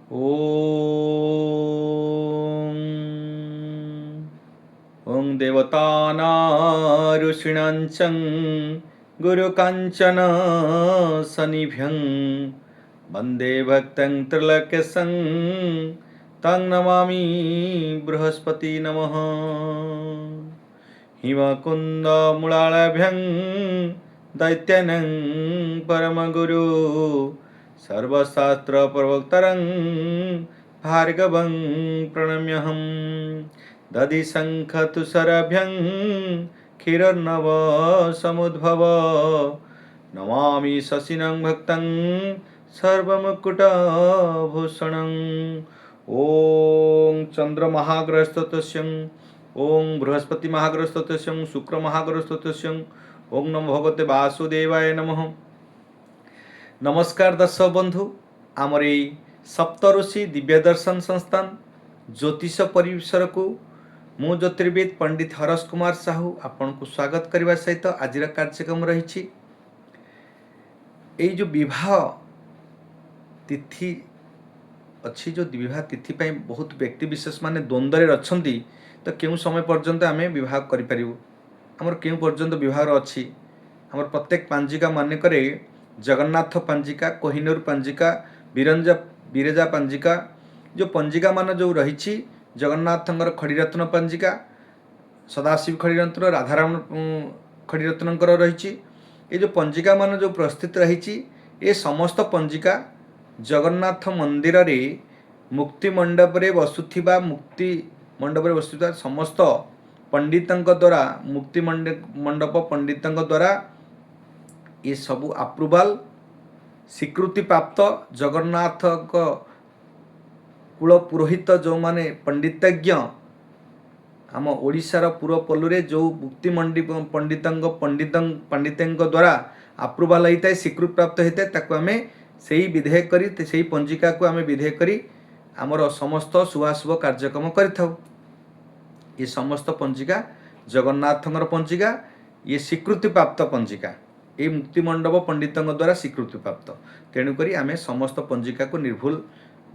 ॐ ॐ देवतानारुषिणञ्चं गुरुकाञ्चन सनिभ्यं वन्दे भक्तं त्रिलोक्यसं तं नमामि बृहस्पति नमः हिमकुन्दमुलालभ्यं दैत्यानं परमगुरु सर्वशास्त्रप्रवक्तरं भार्गवं प्रणम्यहं दधिशङ्खतुषाराभ्यं क्षीरोर्नवसमुद्भव नमामि शशिनं भक्तं सर्वमुकुटभूषणं ॐ चन्द्रमहाग्रहस्तस्यं ओं बृहस्पति महाग्रहस्तस्यं शुक्र महाग्रहस्तस्यं ओं नमो भगवते वासुदेवाय नमः। नमस्कार दर्शक बंधु आमर ये सप्तऋषि दिव्य दर्शन संस्थान ज्योतिष परिसर को मु ज्योतिर्विद पंडित हरस कुमार साहू आपन को स्वागत करने सहित आज कार्यक्रम रही जो विवाह तिथि अच्छी जो विवाह तिथि पर बहुत व्यक्ति विशेष माने द्वंद्व अच्छा तो क्यों समय पर्यंत आम विवाह करूँ आमर क्यों पर्यंत विवाह अच्छी आमर प्रत्येक पांजिका मानक जगन्नाथ पांजिका कोहिनूर पांजिका बिरजा पांजिका जो पंजिका मान जो रही जगन्नाथंकर खड़ीरत्न पांजिका सदाशिव खड़ीरत्न राधाराम खड़ीरत्नकर रही ये जो पंजिका मान जो प्रस्तुत रही ये समस्त पंजिका जगन्नाथ मंदिर रे मुक्ति मंडप रे बसुथिबा मुक्ति मंडप रे बसुथिबा समस्त पंडितंक द्वारा मुक्ति मंडप पंडितंक द्वारा ये सबू अप्रूवाल स्वीकृति प्राप्त जगन्नाथ कुल पुरोहित जो माने पंडितज्ञ आम ओडिशार पूर्व पल्लुरे जो मुक्ति मंडप पंडितंक द्वारा अप्रूवाल होता है स्वीकृति प्राप्त होता है ताको आमे सेही विधेयक करी सेही पंजिका को आमे विधेयक करी आमर समस्त शुभाशुभ कार्यक्रम करिथाउ। ये समस्त पंजिका जगन्नाथंकर पंजिका ये स्वीकृति प्राप्त पंजिका ये मुक्ति मंडप पंडितों द्वारा स्वीकृति प्राप्त तेणुक आम समस्त पंजिका को निर्भुल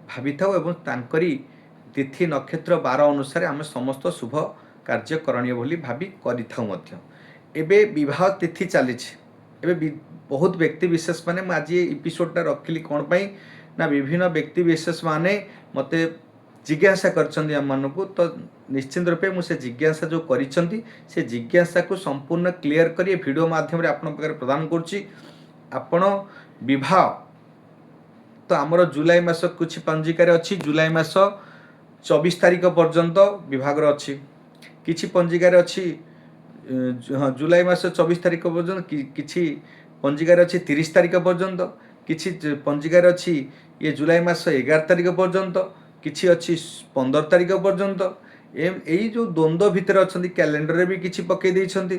भावी था एवं तांकरी तिथि नक्षत्र बार अनुसार आम समस्त शुभ कार्य करणीय बोली भावी करिथाउ मध्य। एबे विवाह तिथि चली बहुत व्यक्ति विशेष माने आज ये एपिसोडटा रखिली कौन पाई ना विभिन्न व्यक्ति विशेष माने मते जिज्ञासा करछन्ती आम मानकु तो निश्चित रूपे मुझे जिज्ञासा जो करिछन्ती से जिज्ञासा को संपूर्ण क्लियर करी वीडियो माध्यम रे आपन पाखरे प्रदान करछि। आपण विवाह तो आमर जुलाई मास कुछ पंजिकार अच्छी जुलाई मास 24 तारिख पर्यंत विभाग अच्छी किछि पंजिकार अच्छी हाँ जुलाई मास 24 तारिख पर्यंत किछि पंजिकार अच्छी 30 तारिख पर्यंत किछि पंजिकार अच्छी ये जुलाई मास 11 तारिख पर्यंत किछि अच्छी 15 तारिख पर्यंत यही जो द्वंद्व भितर अच्छा कैलेंडर भी किछि पकई देइछन्ती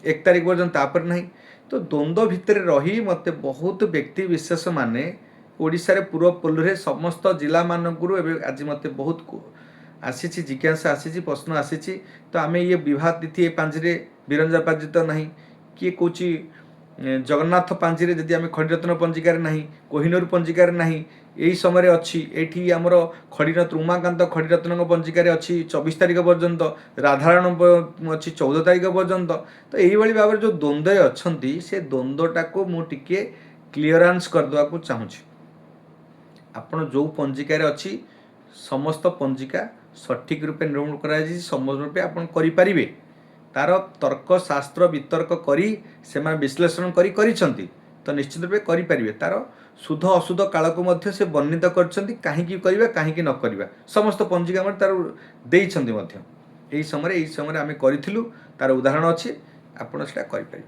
1 तारिख पर्यंत तापर नहीं तो द्वंद्व भितर रही मते बहुत व्यक्ति विशेष माने ओडिशा रे पूर्व पल्लुरे समस्त जिला मानकरू एबे आज मते बहुत आसी जिज्ञासा आसी प्रश्न आसी तो आम ये विवाह तिथि पांजिरे बिरंजा पांजी तो नहीं किए कौच जगन्नाथ पांजी रे जदि आम खड़ीरत्न पंजिकार नहीं कोहिनूर पंजिकार नहीं यही समय अच्छी ये आमर खड़ीरत्न उमाकांत खड़ीरत्न पंजिकार अच्छी 24 तारिख पर्यंत राधारायण अच्छी 14 तारिख पर्यंत तो यही भाव में जो द्वंद्व अच्छा से द्वंद्वटा को मुझे क्लीयरांस करदेवा को चाहूँगी। आपण जो पंजिकार अच्छी समस्त पंजिका सठिक रूपे निर्माण कर समस्त रूपे आपण करें तार तर्क शास्त्र वितर्क करी से विश्लेषण करी तो निश्चित रूपे करें तार शुद्ध अशुद्ध काल को मध्य से वर्णित कहीं करवा कहीं न करवा समस्त पंजिका में तार देइछन्ति यही समय आम करूँ तार उदाहरण अच्छी आपड़ से करें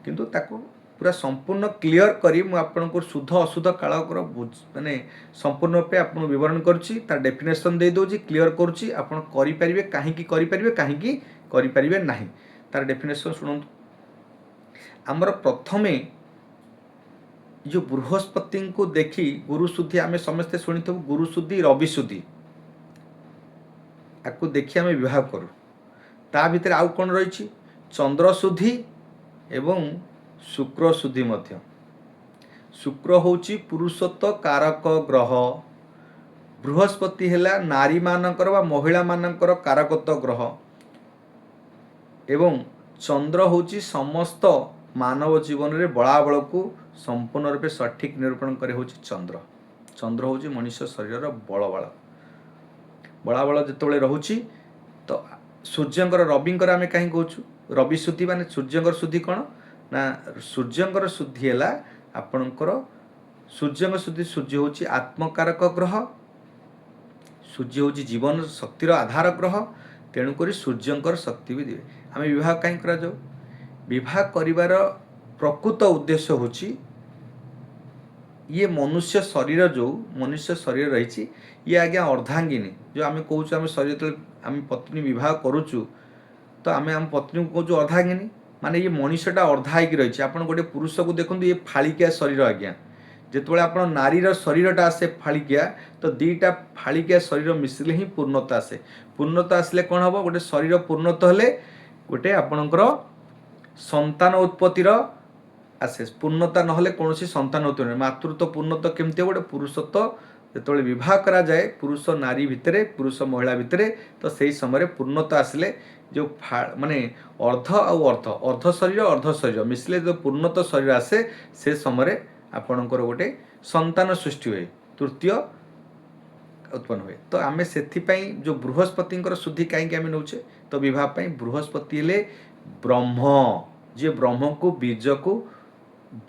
किंतु ताको पूरा संपूर्ण क्लियर करी मु आपन को शुद्ध अशुद्ध काल माने संपूर्ण रूपे आपन विवरण करुच्ची तार डेफिनेशन दे दोची क्लियर करुच्ची आपन करि परिबे काहेकि करि परिबे नाही तार डेफिनेशन सुनंतु। आमर प्रथमे जो बृहस्पति को देखी गुरु शुद्धि आम समस्ते शुणी गुरु शुद्धि रवि शुद्धि आपको देखी आम विवाह करूँ ता भितर आउ कौन रही चंद्र शुद्धि एवं शुक्र शुद्धि मध्य शुक्र होची पुरुषत्व कारक ग्रह बृहस्पति है नारी मानकर बा महिला मानकर कारकत्व ग्रह एवं चंद्र होची समस्त मानव जीवन रे बलाबल को संपूर्ण रूपे सठिक निरूपण करे होची चंद्र। चंद्र होची मनुष्य शरीर बलबाल बलाबल जिते रोची तो सूर्यंकर रविंकर आम कहीं कहूँ रवि शुद्धि मान सूर्यंकर शुद्धि कौन ना सूर्यंकर शुद्धि है आपणकर सूर्यंकर शुद्धि सूर्य होची आत्मकारक ग्रह सूर्य होची जीवन शक्तिर आधार ग्रह तेणुक सूर्यंकर शक्ति भी दिए आम विवाह कहीं करा जाऊ विवाह करिवार प्रकृत उद्देश्य होची ये मनुष्य शरीर जो मनुष्य शरीर रही ये आज्ञा अर्धांगिनी जो आम कहूँ आम शरीर जो आम पत्नी विवाह करुचु तो आम आम पत्नी को कहूँ अर्धांगिनी माने ये मनुष्यटा अर्धा होगी रही आप गोटे पुरुष को देखो ये फाड़िकिया शरीर आज्ञा जिते आप नारीर शरीरटा आसे फाड़िकिया तो दीटा फाड़िकिया शरीर मिसिले ही पूर्णता आसे पूर्णता आसले कौन हम गोटे शरीर पूर्णता हेले गोटे आपणकर संतान उत्पत्तिर आसे पूर्णता नहले कौन संतान उत्पत्ति मातृत्व पूर्णता केमती गोटे पुरुषत्व जो विवाह करा जाए पुरुष नारी भितर पुरुष महिला भितर तो सही समय पूर्णता आसले जो माने अर्ध अर्ध शरीर मिसले जो पूर्णता शरीर आसे से समय आपणकर गोटे संतान सृष्टि हुए तृतीय उत्पन्न हुए तो आम से जो बृहस्पति शुद्धि कहीं आम नौचे तो विवाह बृहस्पति हेले ब्रह्म जी ब्रह्म को बीज को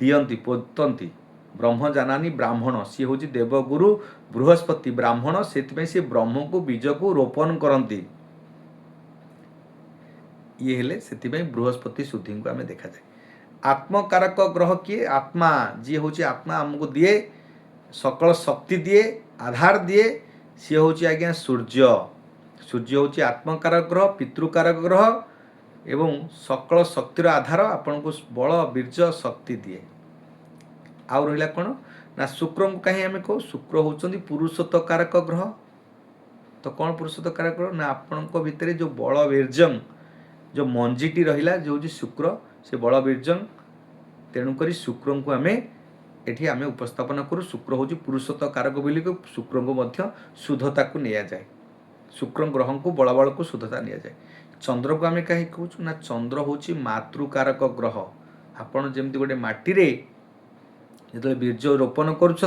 दियंती पोतंती ब्रह्म जानानी ब्राह्मण सी हूँ देवगुरु बृहस्पति ब्राह्मण से ब्रह्म को बीज को रोपण करती ये हेले से बृहस्पति शुद्धि को आम देखा जाए आत्मकारक ग्रह किए आत्मा जी हूँ आत्मा आमको दिए सकल शक्ति दिए आधार दिए सी हूँ आज्ञा सूर्य सूर्य हूँ आत्मकारक ग्रह पितृकारक ग्रह एवं सकल शक्तिर आधार आपण को बल बीर्ज शक्ति दिए आउ रहा कौन ना शुक्र को कहीं आम कहो शुक्र होती पुरुषत्व कारक ग्रह तो कौन पुरुषत्व कारक ग्रह ना आपण भितर जो बल बीर्जंग जो मंजीटी रहा जो हूँ शुक्र से बल बीर्जंग तेणुक शुक्र को आम एठी आम उपस्थापन करूँ शुक्र हूँ पुरुषत्व कारक बोली शुक्र को शुद्धता को नि जाए शुक्र ग्रह को बलबल को शुद्धता नि जाए चंद्र को आम कहीं कहूँ ना चंद्र हूँ मातृकारक ग्रह आपड़ जमी गोटे मटीरे जो बीर्ज रोपण करुँच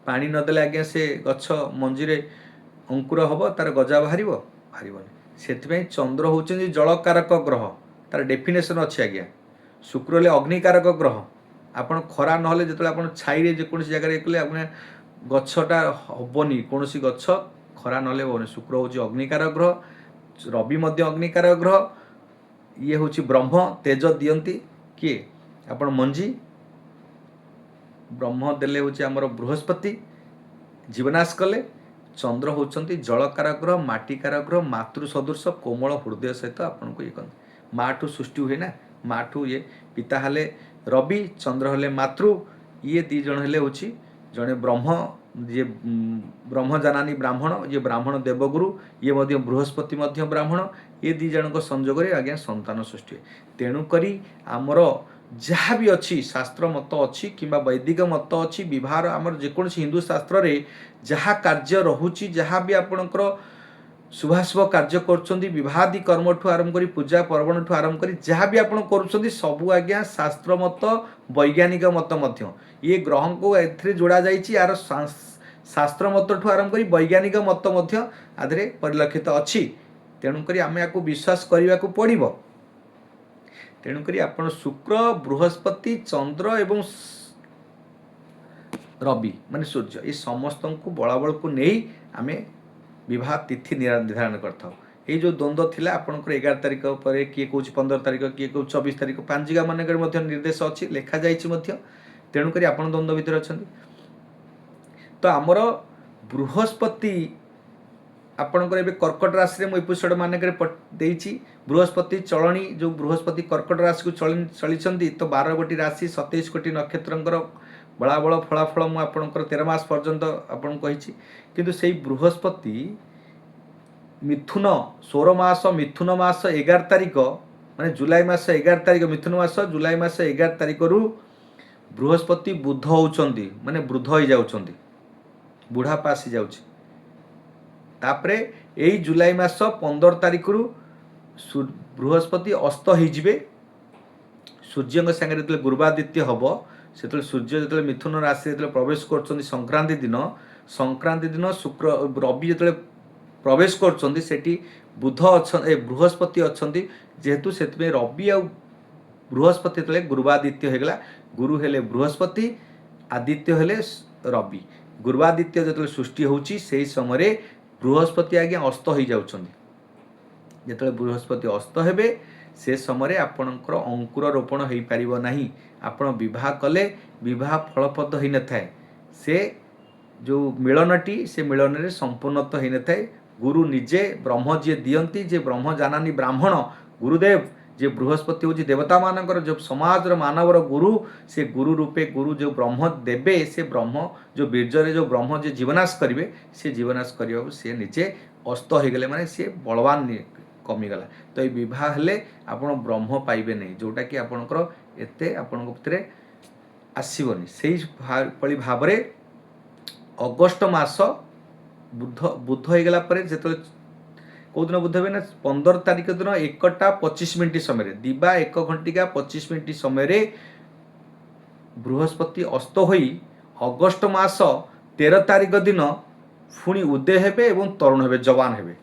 पानी नदेले आज्ञा से गछ मंजीरे अंकुर हम तार गजा बाहर बाहर से चंद्र हूँ जलकारक ग्रह तार डेफिनेसन अच्छी आज्ञा शुक्र हेले अग्निकारक ग्रह आपड़ खरा ना जो आप छाई जेको जगह कले आप गछटा हेनी कौन गछ खरा ना हेनी शुक्र हूँ अग्निकारक ग्रह रवि अग्निकारक ग्रह ये हूँ ब्रह्म तेज दियंती किए आपण मंजी ब्रह्म देले हूँ आमर बृहस्पति जीवनाश कले चंद्र होती जलकारक ग्रह माटीकारक ग्रह मातृ सदृश कोमल हृदय सहित आपन को ये कहते माठू सृष्टि हुए ना माठू ये पिता हेले रवि चंद्र हेले मातृ ये दी जन हेले हूँ जड़े ब्रह्म ये ब्रह्म जानानी ब्राह्मण ये ब्राह्मण देवगुरु ये बृहस्पति ब्राह्मण ये दी जन संजोग आज्ञा संतान सृष्टि तेणुक आमर जहाँ भी अच्छी शास्त्र मत अच्छी कि वैदिक मत अच्छी विवाह आमर जेकोसी हिंदू शास्त्र रे जहाँ कार्य रोची जहाँ भी आपणकर शुभाशुभ कार्य करवादी कर्म ठू आरंभ कर पूजा पर्वण ठू आरंभ कर जहाँ भी आप कर सबू आज्ञा शास्त्र मत वैज्ञानिक मत ये ग्रह को ए जोड़ा यार शास्त्र मत ठू आरंभ कर वैज्ञानिक मत आधे परिलक्षित अच्छी तेणुक आम या विश्वास करने को पड़ो तेणुक आप शुक्र बृहस्पति चंद्र एवं रवि माने सूर्य ये समस्त को बलाबल को नहीं आम विवाह तिथि निर्धारण करता ये जो द्वंद्व थिला आपनकर 11 तारिख पर किए कौन 15 तारिख किए कौन 24 तारिख पांजिका मानक निर्देश अच्छी लेखा जाइए तेणुक आप द्वंद्व भितर अच्छा तो आमर बृहस्पति आपणकर ए कर्कट राशि में एपिसोड मानक बृहस्पति चलनी जो बृहस्पति कर्कट राशि को चली तो 12 गोटी राशि 27 कोटी नक्षत्र बलाबल फलाफल मुझे आपंकर 13 मास पर्यंत आपन कही किंतु से बृहस्पति मिथुन 16 मास मिथुन मास 11 तारिख माने जुलाई मास 11 तारिख मिथुन मास जुलाई मास 11 तारिख रु बृहस्पति बुध होउचंदी माने वृद्ध हो जाउचंदी बुढ़ापा आसी जाउची तापरे यही जुलाई मास 15 तारिख रु बृहस्पति अस्त होइजिबे सूर्य सागर जो गुरुवादित्य हम से सूर्य जो मिथुन राशि जो प्रवेश कर संक्रांति दिन शुक्र रवि जो प्रवेश कर बुध अच्छा बृहस्पति अच्छा जेहेतु से रवि आ बृहस्पति जो गुरुवादित्य होगला गुरु हेले बृहस्पति आदित्य हेले रवि गुरुवादित्य जो सृष्टि होची से समय बृहस्पति आज्ञा अस्त हो जाउछंदी जो बृहस्पति अस्त हेबे से समय आपणकर अंकुर रोपण हो पार ना आपण विवाह कले विवाह फलप्रद हो न था से जो मिलनटी से मिलन में संपूर्णत हो न था गुरु निजे ब्रह्म जी दियंती जे ब्रह्म जानानी ब्राह्मण गुरुदेव जे बृहस्पति हूँ देवता मानकर जो समाज मानवर गुरु से गुरु रूपे गुरु जो ब्रह्म देवे से ब्रह्म जो बीर्जरे जो ब्रह्म जो जीवनाश करेंगे से जीवनाश करने सी निजे अस्त हो गले माने सी बलवान कमिगला तो ये विवाह हेले आपण ब्रह्म पाइबे नहीं जोटा कि आपणकर एते आपण भितर आसबनी से भाव में अगस्ट मास बुध बुध हो गला जो कौ दिन बुध हे ना 15 तारिख दिन 1:25 समय दिबा 1 घंटिका 25 मिनिट समय बृहस्पति अस्त होई अगस्ट मास 13 तारिख दिन पुणी उदय हेबे एवं तरुण हेबे जवान हेबे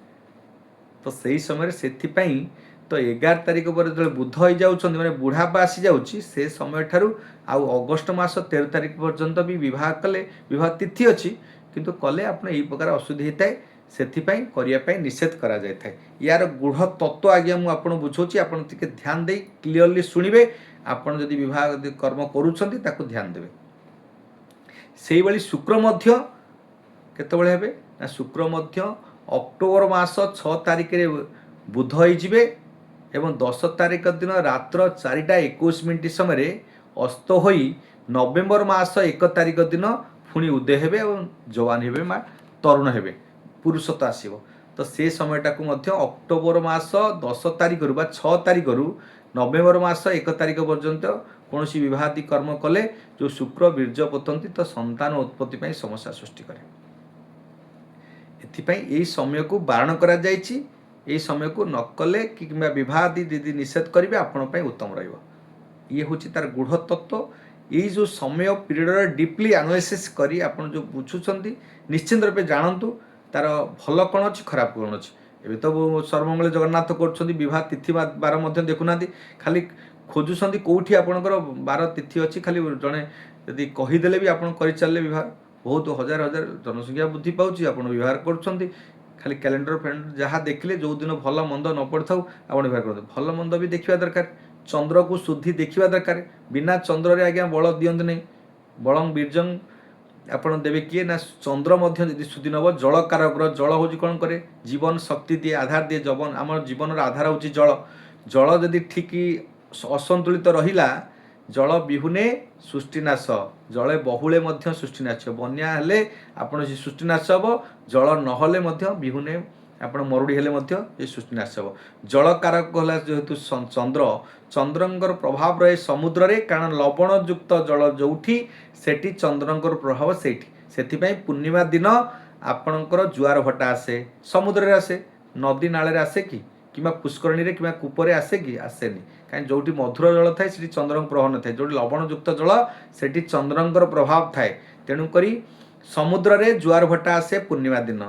तो सही समय से तो 11 तारिख पर जो बुध हो जाउछन माने बुढ़ापा आसी जाउछि से समय ठारू आउ अगस्ट मास 13 तारिख पर्यंत भी विवाह कले विवाह तिथि अच्छी किंतु कले आपने यही प्रकार असुविधा होता है से निषेध करा जाय थाए यार गूढ़ तत्व आज्ञा मुझे आपको बुझाऊँगी आप ध्यान दे क्लीयरली शुणिबे आपन जदि विवाह कर्म करूछंती ताकू ध्यान देवे से भाई शुक्र मध्य केतबेले हेबे ना शुक्र मध्य अक्टोबर मास 6 तारिख रे बुध होइजिबे एवं 10 तारिख दिन रात्र 4:21 समय अस्त होई नवेम्बर मास 1 तारिख दिन पुणी उदय हेबे एवं जवान हेबे मा तरुण हेबे पुरुषत्व आसीबो तो से समयटा को मध्य अक्टोबर मास 10 तारिख रु 6 तारिख रु नवेम्बर मास 1 तारिख पर्यंत कौन विवाहादि कर्म कले जो शुक्र बीर्ज पोतंती तो संतान उत्पत्ति पर समस्या सृष्टि करे एथिपाई यही समय को बारण करा जायछि यही समय को न कले कि विवाहादि यदि निषेध करेंगे आपण उत्तम रहिबो ये हूँ तार गूढ़ तत्व यही जो समय पीरियड डीपली एनालिसिस करी आपण जो बुझुछंती निश्चिंत रूपे जानतु तार भल कौन अच्छी खराब कौन अच्छी एवं तो सर्वमंगल जगन्नाथ कर तिथि बार देखुना खाली खोजुंट कौटी आपणकर बार तिथि अच्छी खाली जड़े यदि कहीदेले भी आप चलिए बहुत हजार हजार जनसंख्या वृद्धि पाँच आप व्यवहार कर खाली कैलेंडर फ्रेंड जहाँ देखले जो दिन भल मंद न पड़ था आप व्यवहार करते भल मंद भी देखा दरकार चंद्र को शुद्धि देखा दरकार बिना चंद्र आज्ञा बल दियंत नहीं बलम बीर्जं आपण देवे किए ना चंद्र मध्य यदि शुद्धि नब जल कारक जल हूँ कौन करे जीवन शक्ति दिए आधार दिए जवन आम जीवन आधार हूँ जल जल जदि ठीक असंतुलित रहिला जल विहुने सृष्टिनाश जले बहुले मध्य सृष्टिनाश बन्या हेले आपण सृष्टिनाश हम जल नहले मध्य विहुने आपण मरुड़ी हेले मध्य ये सृष्टिनाश हम जल कारक है जेहेतु चंद्र चंद्रंकर प्रभाव रहे समुद्र रे कारण लवणयुक्त जल जोठी सेठी चंद्रंकर प्रभाव सेठी सेथिपाई पूर्णिमा दिन आपणकर जुआर भटा आसे समुद्र रे आसे नदी नाले आसे कि पुष्करणी रे कि कूपरे आसे कि आसेनी कहीं जो मधुर जल थाए से चंद्रंक प्रभाव न थाए जो लवणयुक्त जल से चंद्रंकर प्रभाव थाए तेणुक समुद्र रे जुआर भटा आसे पूर्णिमा दिन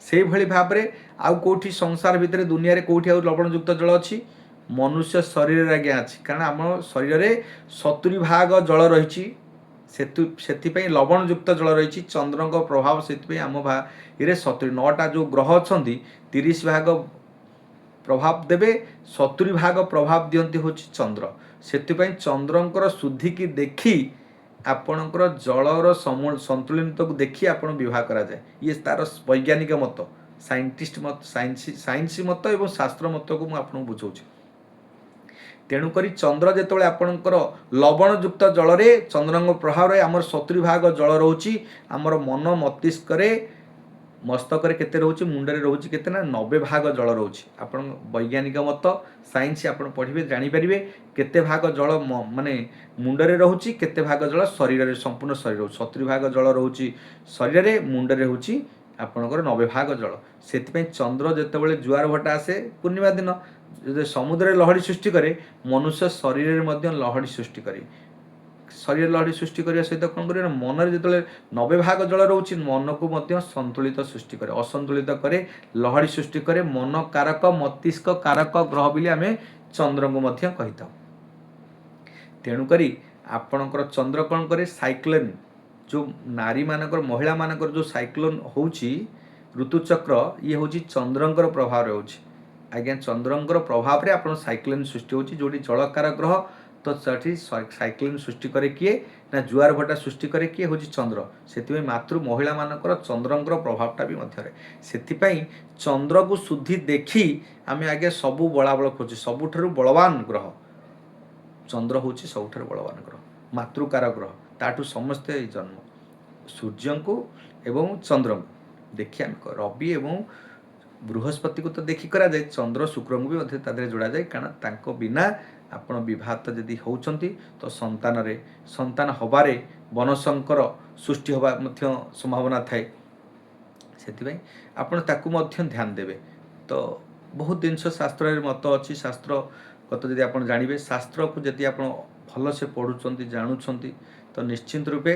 से भली भाव में आउ कौटी संसार भितर दुनिया रे कौटी आउ लवणयुक्त जल अच्छी मनुष्य शरीर आज्ञा अच्छी कारण आम शरीर में 70 भाग जल रही से लवणयुक्त जल रही चंद्र प्रभाव से आम ये 9टा जो ग्रह अच्छा 30 भाग प्रभाव देवे 70 भाग प्रभाव दियंती हूँ चंद्र से चंद्रंकर शुद्धि की देखी आपणकर जलर संतुलित को देखी आप विवाह करा जाए ये तार वैज्ञानिक मत साइंटिस्ट मत साइंस मत और शास्त्र मत को मुझे आपको बुझाऊँ तेणुक चंद्र जो आपणकर लवणयुक्त जल में चंद्र प्रभाव रहे आमर 70 भाग जल रोची आमर मन मस्तिष्क मस्तक केते रोची मुंडरे रोची केते ना 90 भाग जल रोची आपण वैज्ञानिक मत साइंस आपण पढ़िबे जानि परिबे केते भाग जल माने मुंडरे रोची केते भाग जल शरीर रे संपूर्ण शरीर 70 भाग जल रोची शरीर रे मुंडरे होची ଆପଣଙ୍କର 90 ଭାଗ ଜଳ। ସେଥିପାଇଁ ଚନ୍ଦ୍ର ଯେତେବେଳେ ଜୁଆର ଭଟା ଆସେ ପୂର୍ଣ୍ଣିମା ଦିନ ଯଦି ସମୁଦ୍ରରେ ଲହଡ଼ି ସୃଷ୍ଟି କରେ, ମନୁଷ୍ୟ ଶରୀରରେ ମଧ୍ୟ ଲହଡ଼ି ସୃଷ୍ଟି କରେ। ଶରୀର ଲହଡ଼ି ସୃଷ୍ଟି କରିବା ସହିତ କ'ଣ କରିବ ନା ମନରେ ଯେତେବେଳେ 90 ଭାଗ ଜଳ ରହୁଛି ମନକୁ ମଧ୍ୟ ସନ୍ତୁଳିତ ସୃଷ୍ଟି କରେ, ଅସନ୍ତୁଳିତ କରେ, ଲହଡ଼ି ସୃଷ୍ଟି କରେ। ମନ କାରକ ମସ୍ତିଷ୍କ କାରକ ଗ୍ରହ ବୋଲି ଆମେ ଚନ୍ଦ୍ରଙ୍କୁ ମଧ୍ୟ କହିଥାଉ। ତେଣୁକରି ଆପଣଙ୍କର ଚନ୍ଦ୍ର କ'ଣ କରେ, ସାଇକ୍ଲୋନ୍ ଯେଉଁ ନାରୀମାନଙ୍କର ମହିଳାମାନଙ୍କର ଯେଉଁ ସାଇକ୍ଲୋନ୍ ହେଉଛି ଋତୁଚକ୍ର, ଇଏ ହେଉଛି ଚନ୍ଦ୍ରଙ୍କର ପ୍ରଭାବରେ ହେଉଛି। ଆଜ୍ଞା, ଚନ୍ଦ୍ରଙ୍କର ପ୍ରଭାବରେ ଆପଣ ସାଇକ୍ଲୋନ୍ ସୃଷ୍ଟି ହେଉଛି। ଯେଉଁଠି ଜଳକାର ଗ୍ରହ ତ ସେଠି ସାଇକ୍ଲୋନ୍ ସୃଷ୍ଟି କରେ କିଏ ନା ଜୁଆର ଭଟା ସୃଷ୍ଟି କରେ କିଏ ହେଉଛି ଚନ୍ଦ୍ର। ସେଥିପାଇଁ ମାତୃ ମହିଳାମାନଙ୍କର ଚନ୍ଦ୍ରଙ୍କର ପ୍ରଭାବଟା ବି ମଧ୍ୟରେ। ସେଥିପାଇଁ ଚନ୍ଦ୍ରକୁ ସୁଧି ଦେଖି ଆମେ ଆଗେ ସବୁ ବଳାବଳ କରୁଛୁ। ସବୁଠାରୁ ବଳବାନ ଗ୍ରହ ଚନ୍ଦ୍ର ହେଉଛି ସବୁଠାରୁ ବଳବାନ ଗ୍ରହ, ମାତୃକାର ଗ୍ରହ। ତାଠୁ ସମସ୍ତେ ଜନ୍ମ ସୂର୍ଯ୍ୟଙ୍କୁ ଏବଂ ଚନ୍ଦ୍ରଙ୍କୁ ଦେଖି ଆମେ ରବି ଏବଂ ବୃହସ୍ପତିକୁ ତ ଦେଖି କରାଯାଏ, ଚନ୍ଦ୍ର ଶୁକ୍ରଙ୍କୁ ବି ମଧ୍ୟ ତା ଦେହରେ ଯୋଡ଼ାଯାଏ। କାରଣ ତାଙ୍କ ବିନା ଆପଣ ବିବାହିତ ଯଦି ହେଉଛନ୍ତି ତ ସନ୍ତାନ ହେବାରେ ବନଶଙ୍କର ସୃଷ୍ଟି ହେବା ମଧ୍ୟ ସମ୍ଭାବନା ଥାଏ। ସେଥିପାଇଁ ଆପଣ ତାକୁ ମଧ୍ୟ ଧ୍ୟାନ ଦେବେ। ତ ବହୁତ ଜିନିଷ ଶାସ୍ତ୍ରରେ ମତ ଅଛି। ଶାସ୍ତ୍ରଗତ ଯଦି ଆପଣ ଜାଣିବେ, ଶାସ୍ତ୍ରକୁ ଯଦି ଆପଣ ଭଲସେ ପଢ଼ୁଛନ୍ତି ଜାଣୁଛନ୍ତି ତ ନିଶ୍ଚିନ୍ତ ରୂପେ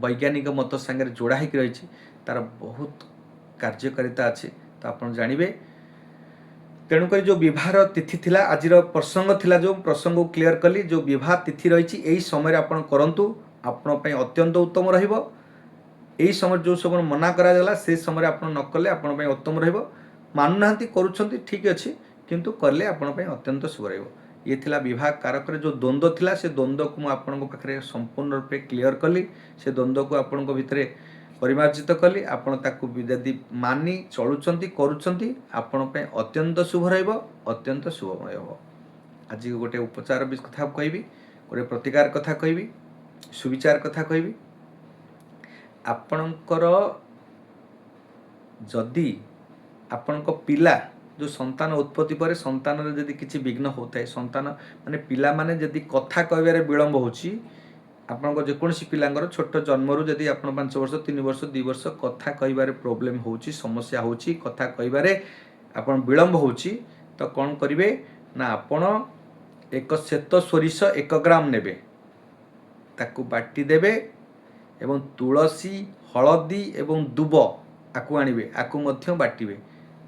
ବୈଜ୍ଞାନିକ ମତ ସାଙ୍ଗରେ ଯୋଡ଼ା ହେଇକି ରହିଛି, ତାର ବହୁତ କାର୍ଯ୍ୟକାରିତା ଅଛି, ତ ଆପଣ ଜାଣିବେ। ତେଣୁକରି ଯେଉଁ ବିବାହର ତିଥି ଥିଲା, ଆଜିର ପ୍ରସଙ୍ଗ ଥିଲା, ଯେଉଁ ପ୍ରସଙ୍ଗକୁ କ୍ଲିୟର କଲି, ଯେଉଁ ବିବାହ ତିଥି ରହିଛି ଏହି ସମୟରେ ଆପଣ କରନ୍ତୁ, ଆପଣଙ୍କ ପାଇଁ ଅତ୍ୟନ୍ତ ଉତ୍ତମ ରହିବ। ଏହି ସମୟରେ ଯେଉଁ ସମୟରେ ମନା କରାଗଲା ସେ ସମୟରେ ଆପଣ ନ କଲେ ଆପଣଙ୍କ ପାଇଁ ଉତ୍ତମ ରହିବ। ମାନୁନାହାନ୍ତି, କରୁଛନ୍ତି, ଠିକ୍ ଅଛି, କିନ୍ତୁ କଲେ ଆପଣଙ୍କ ପାଇଁ ଅତ୍ୟନ୍ତ ଶୁଭ ରହିବ। ଇଏ ଥିଲା ବିବାହ କାରକରେ ଯେଉଁ ଦ୍ୱନ୍ଦ୍ୱ ଥିଲା, ସେ ଦ୍ୱନ୍ଦ୍ୱକୁ ମୁଁ ଆପଣଙ୍କ ପାଖରେ ସମ୍ପୂର୍ଣ୍ଣ ରୂପେ କ୍ଲିୟର କଲି। ସେ ଦ୍ୱନ୍ଦ୍ୱକୁ ଆପଣଙ୍କ ଭିତରେ ପରିମାର୍ଜିତ କଲି। ଆପଣ ତାକୁ ଯଦି ମାନି ଚଳୁଛନ୍ତି କରୁଛନ୍ତି ଆପଣଙ୍କ ପାଇଁ ଅତ୍ୟନ୍ତ ଶୁଭ ରହିବ, ଅତ୍ୟନ୍ତ ଶୁଭମୟ ହେବ। ଆଜି ଗୋଟେ ଉପଚାର କଥା କହିବି, ଗୋଟେ ପ୍ରତିକାର କଥା କହିବି, ସୁବିଚାର କଥା କହିବି। ଆପଣଙ୍କର ଯଦି ଆପଣଙ୍କ ପିଲା ଯେଉଁ ସନ୍ତାନ ଉତ୍ପତ୍ତି ପରେ ସନ୍ତାନରେ ଯଦି କିଛି ବିଘ୍ନ ହେଉଥାଏ, ସନ୍ତାନ ମାନେ ପିଲାମାନେ ଯଦି କଥା କହିବାରେ ବିଳମ୍ବ ହେଉଛି, ଆପଣଙ୍କ ଯେକୌଣସି ପିଲାଙ୍କର ଛୋଟ ଜନ୍ମରୁ ଯଦି ଆପଣ 5 ବର୍ଷ 3 ବର୍ଷ 2 ବର୍ଷ କଥା କହିବାରେ ପ୍ରୋବ୍ଲେମ୍ ହେଉଛି, ସମସ୍ୟା ହେଉଛି, କଥା କହିବାରେ ଆପଣ ବିଳମ୍ବ ହେଉଛି, ତ କ'ଣ କରିବେ ନା ଆପଣ ଏକ ଶ୍ଵେତ ସୋରିଷ 1 ଗ୍ରାମ ନେବେ, ତାକୁ ବାଟି ଦେବେ ଏବଂ ତୁଳସୀ ହଳଦୀ ଏବଂ ଦୁବ ଆକୁ ଆଣିବେ, ଆକୁ ମଧ୍ୟ ବାଟିବେ।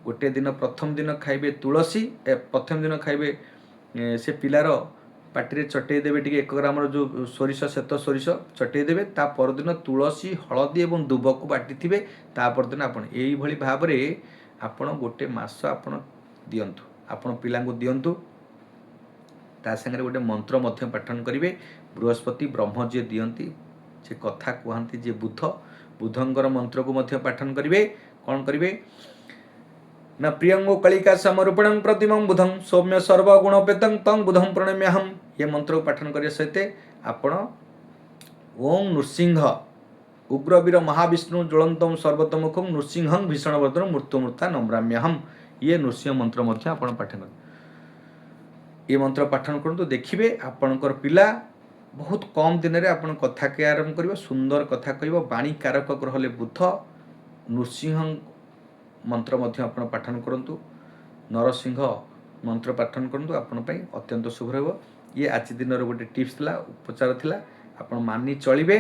ଗୋଟେ ଦିନ ପ୍ରଥମ ଦିନ ଖାଇବେ ତୁଳସୀ, ପ୍ରଥମ ଦିନ ଖାଇବେ ସେ ପିଲାର ପାଟିରେ ଚଟେଇ ଦେବେ ଟିକେ 1 ଗ୍ରାମର ଯେଉଁ ସୋରିଷ ଶ୍ଵେତ ସୋରିଷ ଚଟେଇ ଦେବେ। ତା ପରଦିନ ତୁଳସୀ ହଳଦୀ ଏବଂ ଦୁବକୁ ବାଟିଥିବେ, ତା ପରଦିନ ଆପଣ ଏଇଭଳି ଭାବରେ ଆପଣ ଗୋଟେ ମାସ ଆପଣ ଦିଅନ୍ତୁ, ଆପଣ ପିଲାଙ୍କୁ ଦିଅନ୍ତୁ। ତା ସାଙ୍ଗରେ ଗୋଟେ ମନ୍ତ୍ର ମଧ୍ୟ ପାଠନ କରିବେ। ବୃହସ୍ପତି ବ୍ରହ୍ମ ଯିଏ ଦିଅନ୍ତି, ସେ କଥା କୁହନ୍ତି ଯିଏ ବୁଧଙ୍କର ମନ୍ତ୍ରକୁ ମଧ୍ୟ ପାଠନ କରିବେ। କ'ଣ କରିବେ ନା ପ୍ରିୟଙ୍ଗୋ କଳିକା ସମରୂପଣଂ ପ୍ରତିମଂ ବୁଧଂ ସୌମ୍ୟ ସର୍ବଗୁଣୋପେତଂ ତଂ ବୁଧଂ ପ୍ରଣମ୍ୟହମ୍। ଏ ମନ୍ତ୍ରକୁ ପାଠନ କରିବା ସହିତ ଆପଣ ଓಂ ନୃସିଂହ ଉଗ୍ରବୀର ମହାବିଷ୍ଣୁ ଜ୍ୱଳନ୍ତଂ ସର୍ବତୋମୁଖଂ ନୃସିଂହଂ ଭୀଷଣବର୍ଦ୍ଧନଂ ମୃତ୍ୟୁମୃତ୍ତା ନମ୍ରାମ୍ୟହମ୍। ଇଏ ନୃସିଂହ ମନ୍ତ୍ର ମଧ୍ୟ ଆପଣ ପାଠନ କରନ୍ତୁ। ଏ ମନ୍ତ୍ର ପାଠନ କରନ୍ତୁ, ଦେଖିବେ ଆପଣଙ୍କର ପିଲା ବହୁତ କମ୍ ଦିନରେ ଆପଣ କଥା କହିବା ଆରମ୍ଭ କରିବ, ସୁନ୍ଦର କଥା କହିବ। ବାଣୀ କାରକ ଗ୍ରହ ହେଲେ ବୁଧ। ନୃସିଂହ ମନ୍ତ୍ର ମଧ୍ୟ ଆପଣ ପାଠନ କରନ୍ତୁ, ନରସିଂହ ମନ୍ତ୍ର ପାଠନ କରନ୍ତୁ, ଆପଣଙ୍କ ପାଇଁ ଅତ୍ୟନ୍ତ ଶୁଭ ରହିବ। ଇଏ ଆଜି ଦିନର ଗୋଟେ ଟିପ୍ସ ଥିଲା, ଉପଚାର ଥିଲା, ଆପଣ ମାନି ଚଳିବେ,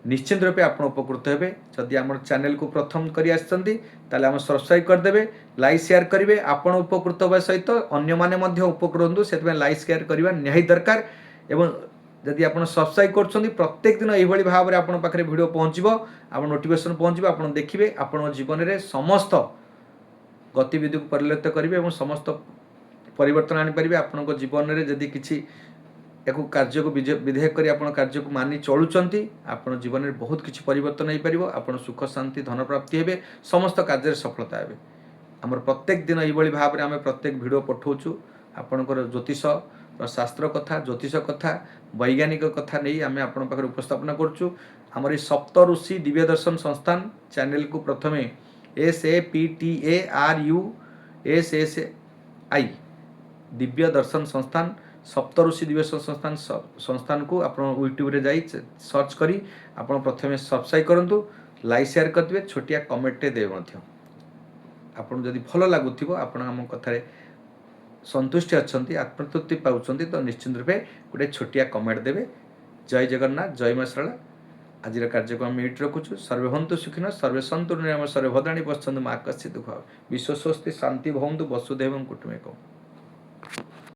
ନିଶ୍ଚିନ୍ତ ରୂପେ ଆପଣ ଉପକୃତ ହେବେ। ଯଦି ଆମର ଚ୍ୟାନେଲକୁ ପ୍ରଥମ କରି ଆସିଛନ୍ତି ତାହେଲେ ଆମେ ସବସ୍କ୍ରାଇବ୍ କରିଦେବେ, ଲାଇକ୍ ସେୟାର କରିବେ। ଆପଣ ଉପକୃତ ହେବା ସହିତ ଅନ୍ୟମାନେ ମଧ୍ୟ ଉପକୃତ ହୁଅନ୍ତୁ, ସେଥିପାଇଁ ଲାଇକ୍ ସେୟାର କରିବା ନିହାତି ଦରକାର। ଏବଂ ଯଦି ଆପଣ ସବସ୍କ୍ରାଇବ୍ କରୁଛନ୍ତି, ପ୍ରତ୍ୟେକ ଦିନ ଏଇଭଳି ଭାବରେ ଆପଣଙ୍କ ପାଖରେ ଭିଡ଼ିଓ ପହଞ୍ଚିବ, ଆପଣ ନୋଟିଫିକେସନ୍ ପହଞ୍ଚିବ, ଆପଣ ଦେଖିବେ, ଆପଣଙ୍କ ଜୀବନରେ ସମସ୍ତ ଗତିବିଧିକୁ ପରିଲକ୍ଷିତ କରିବେ ଏବଂ ସମସ୍ତ ପରିବର୍ତ୍ତନ ଆଣିପାରିବେ। ଆପଣଙ୍କ ଜୀବନରେ ଯଦି କିଛି ୟାକୁ କାର୍ଯ୍ୟକୁ ବିଧେୟ କରି ଆପଣ କାର୍ଯ୍ୟକୁ ମାନି ଚଳୁଛନ୍ତି, ଆପଣ ଜୀବନରେ ବହୁତ କିଛି ପରିବର୍ତ୍ତନ ହେଇପାରିବ। ଆପଣ ସୁଖ ଶାନ୍ତି ଧନ ପ୍ରାପ୍ତି ହେବେ, ସମସ୍ତ କାର୍ଯ୍ୟରେ ସଫଳତା ହେବେ। ଆମର ପ୍ରତ୍ୟେକ ଦିନ ଏଇଭଳି ଭାବରେ ଆମେ ପ୍ରତ୍ୟେକ ଭିଡ଼ିଓ ପଠାଉଛୁ। ଆପଣଙ୍କର ଜ୍ୟୋତିଷ ଶାସ୍ତ୍ର କଥା, ଜ୍ୟୋତିଷ କଥା, ବୈଜ୍ଞାନିକ କଥା ନେଇ ଆମେ ଆପଣଙ୍କ ପାଖରେ ଉପସ୍ଥାପନ କରୁଛୁ। ଆମର এই ସପ୍ତ ଋଷି ଦିବ୍ୟ ଦର୍ଶନ ସଂସ୍ଥାନ ଚ୍ୟାନେଲକୁ ପ୍ରଥମେ SAPTARUSSI ଦିବ୍ୟ ଦର୍ଶନ ସଂସ୍ଥାନ ସପ୍ତ ଋଷି ଦିବ୍ୟ ସଂସ୍ଥାନକୁ ଆପଣ ୟୁଟ୍ୟୁବରେ ଯାଇ ସର୍ଚ୍ଚ କରି ଆପଣ ପ୍ରଥମେ ସବସ୍କ୍ରାଇବ୍ କରନ୍ତୁ, ଲାଇକ୍ ସେୟାର କରିଦେବେ, ଛୋଟିଆ କମେଣ୍ଟଟେ ଦେବେ ମଧ୍ୟ। ଆପଣ ଯଦି ଭଲ ଲାଗୁଥିବ, ଆପଣ ଆମ କଥାରେ ସନ୍ତୁଷ୍ଟି ଅଛନ୍ତି, ଆତ୍ମତୃପ୍ତି ପାଉଛନ୍ତି, ତ ନିଶ୍ଚିନ୍ତ ରୂପେ ଗୋଟେ ଛୋଟିଆ କମେଣ୍ଟ ଦେବେ। ଜୟ ଜଗନ୍ନାଥ, ଜୟ ମା ଶାରଳା। ଆଜିର କାର୍ଯ୍ୟକ୍ରମ ଆମେ ଏଇଠି ରଖୁଛୁ। ସର୍ବେ ଭନ୍ତୁ ସୁଖିନଃ, ସର୍ବେ ସନ୍ତୁ ନିରାମୟ, ସର୍ବେ ଭଦ୍ରାଣୀ ପଶ୍ୟନ୍ତୁ ମା କଶ୍ଚିତ୍ ଦୁଃଖ। ବିଶ୍ୱ ସ୍ୱସ୍ତି ଶାନ୍ତି ଭବନ୍ତୁ, ବସୁଧୈବଂ କୁଟୁମ୍ବକମ୍।